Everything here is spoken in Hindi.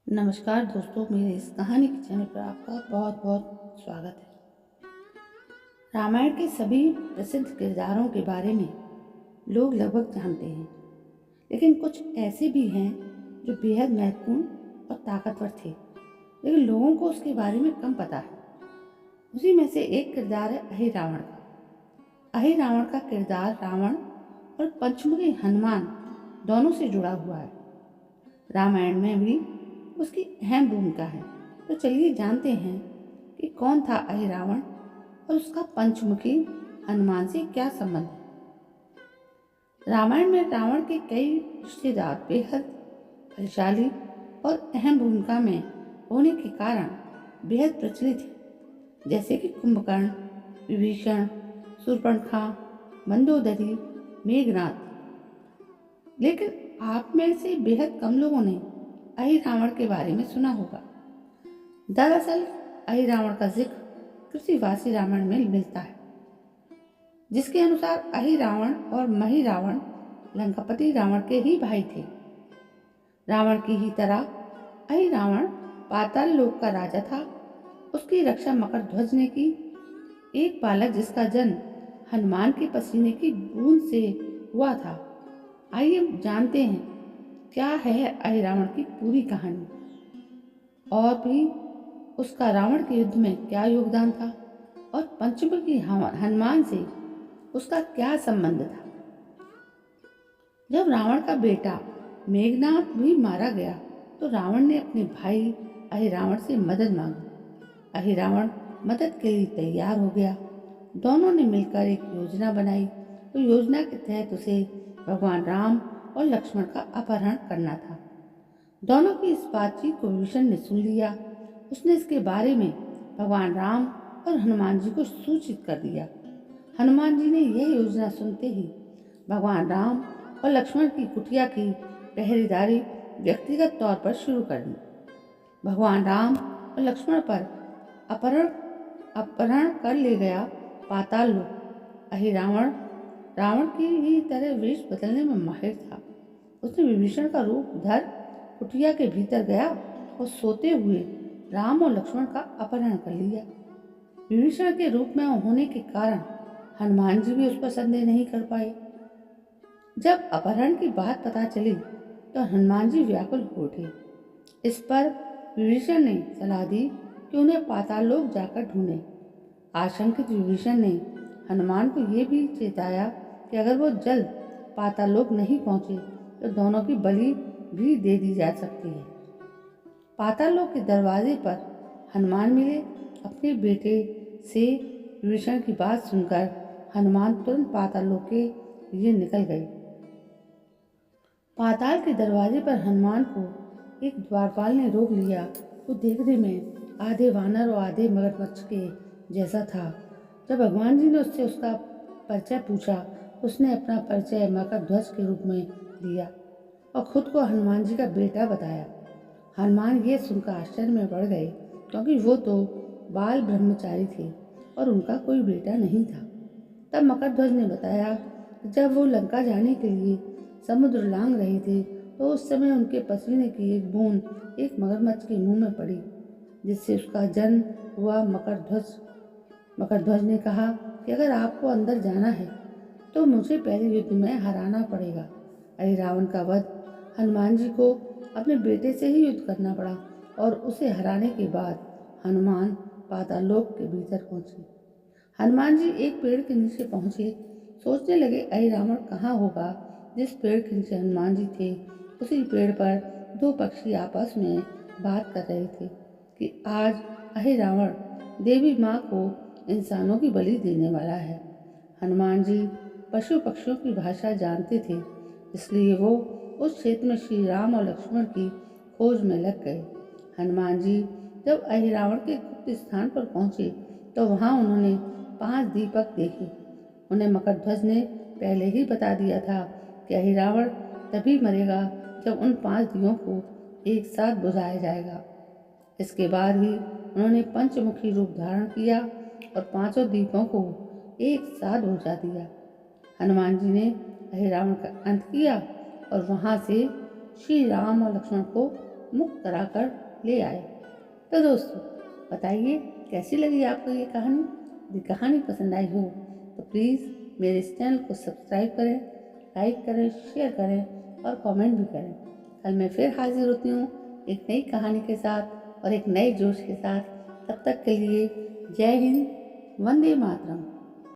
नमस्कार दोस्तों, मेरे इस कहानी के चैनल पर आपका बहुत बहुत स्वागत है। रामायण के सभी प्रसिद्ध किरदारों के बारे में लोग लगभग जानते हैं, लेकिन कुछ ऐसे भी हैं जो बेहद महत्वपूर्ण और ताकतवर थे, लेकिन लोगों को उसके बारे में कम पता है। उसी में से एक किरदार है अहिरावण का। अहिरावण का किरदार रावण और पंचमुखी हनुमान दोनों से जुड़ा हुआ है। रामायण में भी उसकी अहम भूमिका है। तो चलिए जानते हैं कि कौन था अहिरावण और उसका पंचमुखी हनुमान से क्या संबंध है। रामायण में रावण के कई रिश्तेदार बेहद बलशाली और अहम भूमिका में होने के कारण बेहद प्रचलित हैं, जैसे कि कुंभकर्ण, विभीषण, शूर्पणखा, मंदोदरी, मेघनाद। लेकिन आप में से बेहद कम लोगों ने अहिरावण के बारे में सुना होगा। दरअसल अहिरावण का जिक्र कृषिवासी रामायण में मिलता है, जिसके अनुसार अहिरावण और महिरावण लंकापति रावण के ही भाई थे। रावण की ही तरह अहिरावण पाताल लोक का राजा था। उसकी रक्षा मकरध्वज ने की। एक बालक जिसका जन्म हनुमान के पसीने की बूंद से हुआ था। आइए जानते हैं क्या है अहिरावण की पूरी कहानी, और भी उसका रावण के युद्ध में क्या योगदान था, और पंचमुखी हनुमान से उसका क्या संबंध था। जब रावण का बेटा मेघनाद भी मारा गया तो रावण ने अपने भाई अहिरावण से मदद मांगी। अहिरावण मदद के लिए तैयार हो गया। दोनों ने मिलकर एक योजना बनाई। तो योजना के तहत उसे भगवान राम और लक्ष्मण का अपहरण करना था। दोनों की इस बातचीत को विभीषण ने सुन लिया। उसने इसके बारे में भगवान राम और हनुमान जी को सूचित कर दिया। हनुमान जी ने यह योजना सुनते ही भगवान राम और लक्ष्मण की कुटिया की पहरेदारी व्यक्तिगत तौर पर शुरू कर दी। भगवान राम और लक्ष्मण पर अपहरण कर ले गया पाताल लोक। अहिरावण रावण की ही तरह वेश बदलने में माहिर था। उसने विभीषण का रूप धर कुटिया के भीतर गया और सोते हुए राम और लक्ष्मण का अपहरण कर लिया। विभीषण के रूप में होने के कारण हनुमान जी भी उस पर संदेह नहीं कर पाए। जब अपहरण की बात पता चली तो हनुमान जी व्याकुल हो उठे। इस पर विभीषण ने सलाह दी कि उन्हें पाताल लोक जाकर ढूंढें। आशंकित विभीषण ने हनुमान को ये भी चेताया कि अगर वो जल्द पाताल लोक नहीं पहुंचे तो दोनों की बलि भी दे दी जा सकती है। पाताल लोक के दरवाजे पर हनुमान मिले। अपने बेटे से विभीषण की बात सुनकर हनुमान तुरंत पाताल लोक के लिए निकल गए। पाताल के दरवाजे पर हनुमान को एक द्वारपाल ने रोक लिया। तो देखने में आधे वानर और आधे मगरमच्छ के जैसा था। जब भगवान जी ने उससे उसका परिचय पूछा तो उसने अपना परिचय मकरध्वज के रूप में दिया और खुद को हनुमान जी का बेटा बताया। हनुमान ये सुनकर आश्चर्य में पड़ गए, क्योंकि वो तो बाल ब्रह्मचारी थे और उनका कोई बेटा नहीं था। तब मकरध्वज ने बताया कि जब वो लंका जाने के लिए समुद्र लांघ रहे थे तो उस समय उनके पसीने की एक बूंद एक मगरमच्छ के मुंह में पड़ी, जिससे उसका जन्म हुआ। मकरध्वज ने कहा कि अगर आपको अंदर जाना है तो मुझे पहले युद्ध में हराना पड़ेगा। अहिरावण का वध हनुमान जी को अपने बेटे से ही युद्ध करना पड़ा और उसे हराने के बाद हनुमान पाताल लोक के भीतर पहुंचे। हनुमान जी एक पेड़ के नीचे पहुंचे। सोचने लगे अहिरावण कहाँ होगा। जिस पेड़ के नीचे हनुमान जी थे उसी पेड़ पर दो पक्षी आपस में बात कर रहे थे कि आज अहिरावण देवी माँ को इंसानों की बलि देने वाला है। हनुमान जी पशु पक्षियों की भाषा जानते थे, इसलिए वो उस क्षेत्र में श्री राम और लक्ष्मण की खोज में लग गए। हनुमान जी जब अहिरावण के गुप्त स्थान पर पहुंचे तो वहां उन्होंने 5 दीपक देखे। उन्हें मकरध्वज ने पहले ही बता दिया था कि अहिरावण तभी मरेगा जब उन 5 दियों को एक साथ बुझाया जाएगा। इसके बाद ही उन्होंने पंचमुखी रूप धारण किया और 5 दीपों को एक साथ बुझा दिया। हनुमान जी ने अहिरावण का अंत किया और वहां से श्री राम और लक्ष्मण को मुक्त कराकर ले आए। तो दोस्तों बताइए कैसी लगी आपको ये कहानी। यदि कहानी पसंद आई हो तो प्लीज़ मेरे इस चैनल को सब्सक्राइब करें, लाइक करें, शेयर करें और कमेंट भी करें। कल मैं फिर हाजिर होती हूँ एक नई कहानी के साथ और एक नए जोश के साथ। तब तक के लिए जय हिंद, वंदे मातरम।